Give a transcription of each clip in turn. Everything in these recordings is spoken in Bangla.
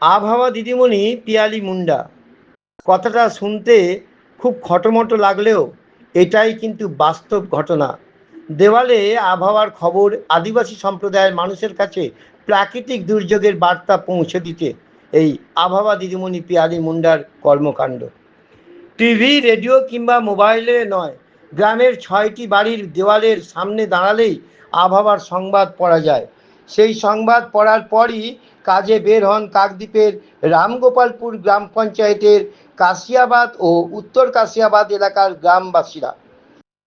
আবহাওয়া দিদিমণি পিয়ালি মুন্ডা কথাটা শুনতে খুব খটোমটো লাগলেও এটাই কিন্তু বাস্তব ঘটনা। দেওয়ালে আবহাওয়ার খবর আদিবাসী সম্প্রদায়ের মানুষের কাছে প্রাকৃতিক দুর্যোগের বার্তা পৌঁছে দিতে এই আবহাওয়া দিদিমণি পিয়ালি মুন্ডার কর্মকাণ্ড। টিভি, রেডিও কিংবা মোবাইলে নয়, গ্রামের ৬টি বাড়ির দেওয়ালের সামনে দাঁড়ালেই আবহাওয়ার সংবাদ পড়া যায়। সেই সংবাদ পড়ার পরই কাজে বের হন কাকদ্বীপের রামগোপালপুর গ্রাম পঞ্চায়েতের কাশিয়াবাদ ও উত্তর কাশিয়াবাদ এলাকার গ্রামবাসীরা।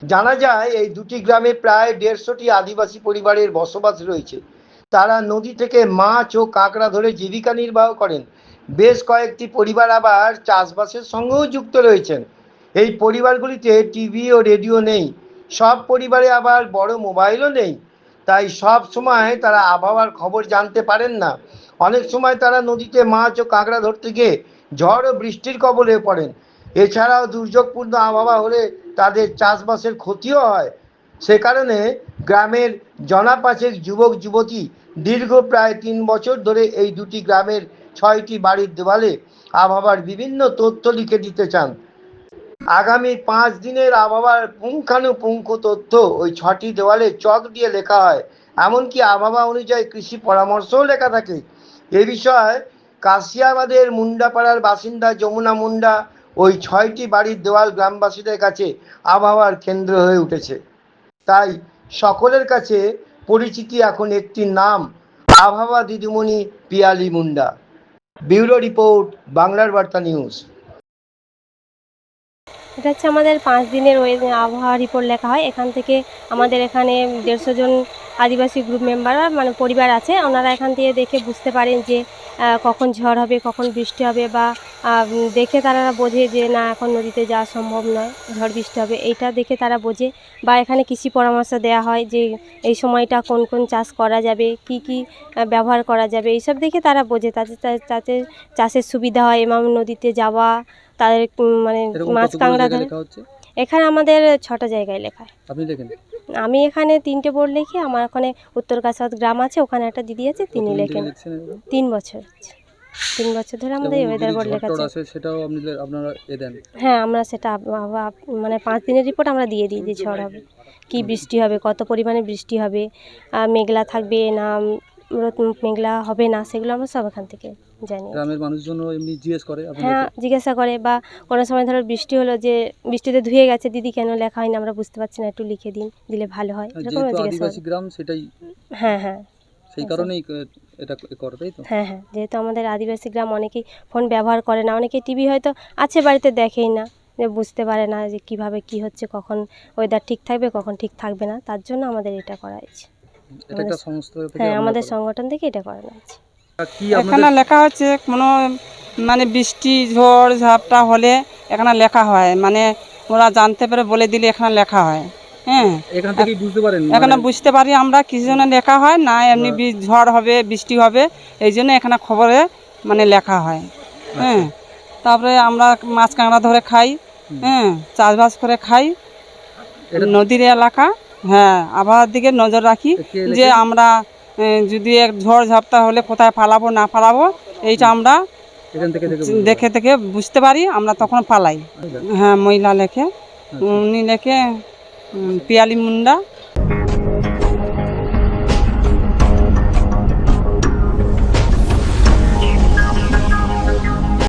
জানা যায় এই দুটি গ্রামে প্রায় ১৫০টি আদিবাসী পরিবারের বসবাস রয়েছে। তারা নদী থেকে মাছ ও কাঁকড়া ধরে জীবিকা নির্বাহ করেন। বেশ কয়েকটি পরিবার আবার চাষবাসের সঙ্গেও যুক্ত রয়েছেন। এই পরিবারগুলিতে টিভি ও রেডিও নেই, সব পরিবারে আবার বড় মোবাইলও নেই, তাই সব সময় তারা আবহাওয়ার খবর জানতে পারেন না। অনেক সময় তারা নদীতে মাছ ও কাঁকড়া ধরতে গিয়ে ঝড় ও বৃষ্টির কবলে পড়েন। এছাড়াও দুর্যোগপূর্ণ আবহাওয়া হলে তাদের চাষবাসের ক্ষতিও হয়। সে কারণে গ্রামের জনা পাঁচেক যুবক যুবতী দীর্ঘ প্রায় ৩ বছর ধরে এই দুটি গ্রামের ৬টি বাড়ির দেওয়ালে আবহাওয়ার বিভিন্ন তথ্য লিখে দিতে চান। আগামী ৫ দিনের আবহাওয়ার পুঙ্খানুপুঙ্খ তথ্য ওই ৬টি দেওয়ালে চক দিয়ে লেখা হয়। এমনকি আবহাওয়া অনুযায়ী কৃষি পরামর্শও লেখা থাকে। এ বিষয়ে কাশিয়াবাদের মুন্ডাপাড়ার বাসিন্দা যমুনা মুন্ডা ওই ৬টি বাড়ির দেওয়াল গ্রামবাসীদের কাছে আবহাওয়ার কেন্দ্র হয়ে উঠেছে। তাই সকলের কাছে পরিচিতি এখন একটি নাম, আবহাওয়া দিদিমণি পিয়ালি মুন্ডা। ব্যুরো রিপোর্ট, বাংলার বার্তা নিউজ। এটা হচ্ছে আমাদের 5 দিনের আবহাওয়া রিপোর্ট লেখা হয়। এখান থেকে আমাদের এখানে 150 জন আদিবাসী গ্রুপ মেম্বাররা মানে পরিবার আছে, ওনারা এখান থেকে দেখে বুঝতে পারেন যে কখন ঝড় হবে, কখন বৃষ্টি হবে, বা দেখে তারা বোঝে যে না এখন নদীতে যাওয়া সম্ভব নয়, ঝড় বৃষ্টি হবে, এইটা দেখে তারা বোঝে। বা এখানে কৃষি পরামর্শ দেওয়া হয় যে এই সময়টা কোন কোন চাষ করা যাবে, কি কি ব্যবহার করা যাবে, এইসব দেখে তারা বোঝে। তাতে চাষের সুবিধা হয় এবং নদীতে যাওয়া, তাদের মানে মাছ কাঁকড়া ধরে। এখানে আমাদের 6টা জায়গায় লেখা হয়। আপনি লেখেন? আমি এখানে 3টে বোর্ড লিখি। আমার ওখানে উত্তর কাশিয়াবাদ গ্রাম আছে, ওখানে একটা দিদি আছে, তিনি লেখেন। 3 বছর হচ্ছে, 3 বছর ধরে আমাদের ওয়েদার বোর্ড লেখা আছে। সেটাও আপনারা দেন? হ্যাঁ, আমরা সেটা মানে 5 দিনের রিপোর্ট আমরা দিয়ে দিই যে ঝড় হবে, কি বৃষ্টি হবে, কত পরিমাণে বৃষ্টি হবে, মেঘলা থাকবে না মেঘলা হবে না, সেগুলো আমরা সব এখান থেকে জানি। গ্রামের মানুষজন এমনি জিজ্ঞেস করে? হ্যাঁ, জিজ্ঞাসা করে। বা কোনো সময় ধরো বৃষ্টি হলো যে বৃষ্টিতে ধুয়ে গেছে, দিদি কেন লেখা হয়নি, আমরা বুঝতে পারছি না, একটু লিখে দিলে ভালো হয়, এরকম জিজ্ঞাসা। আদিবাসী গ্রাম সেটাই। হ্যাঁ হ্যাঁ, সেই কারণেই এটা করে, তাই তো? হ্যাঁ হ্যাঁ, যেহেতু আমাদের আদিবাসী গ্রাম, অনেকেই ফোন ব্যবহার করে না, অনেকে টিভি হয়তো আছে বাড়িতে, দেখেই না, যে বুঝতে পারে না যে কিভাবে কি হচ্ছে, কখন ওয়েদার ঠিক থাকবে, কখন ঠিক থাকবে না। তার জন্য আমাদের এটা করা হয়েছে। এটা একটা সংস্থা থেকে? হ্যাঁ, আমাদের সংগঠন থেকে এটা করানো হয়েছে। এখানে লেখা হচ্ছে কোনো মানে বৃষ্টি ঝড় ঝাপটা হলে এখানে লেখা হয়, মানে ওরা জানতে পারে বলে দিলে এখানে লেখা হয়। হ্যাঁ, এখান থেকেই বুঝতে পারেন? এখানে বুঝতে পারি আমরা কিছু জন্য লেখা হয় না, এমনি ঝড় হবে বৃষ্টি হবে এই জন্য এখানে খবরে মানে লেখা হয়। হ্যাঁ, তারপরে আমরা মাছ কাঁকড়া ধরে খাই, হ্যাঁ, চাষবাস করে খাই, নদীর এলাকা। হ্যাঁ, আবহাওয়ার দিকে নজর রাখি যে আমরা যদি ঝড় ঝাপটা হলে কোথায় পালাবো না পালাবো, এইটা আমরা দেখে দেখে বুঝতে পারি, আমরা তখন পালাই। হ্যাঁ, মহিলা লেখে, উনি লেখে পিয়ালি মুন্ডা।